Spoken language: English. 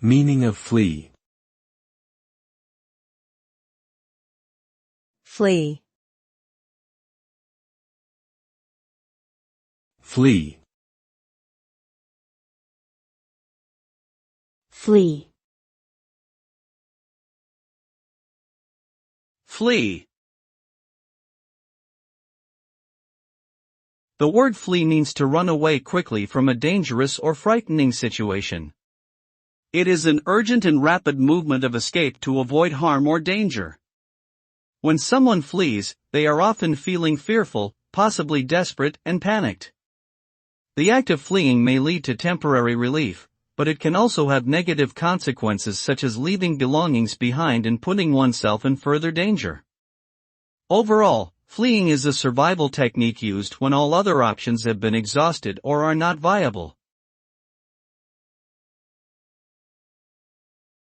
Meaning of flee. Flee. Flee. Flee. Flee. The word flee means to run away quickly from a dangerous or frightening situation. It is an urgent and rapid movement of escape to avoid harm or danger. When someone flees, they are often feeling fearful, possibly desperate and panicked. The act of fleeing may lead to temporary relief, but it can also have negative consequences such as leaving belongings behind and putting oneself in further danger. Overall, fleeing is a survival technique used when all other options have been exhausted or are not viable.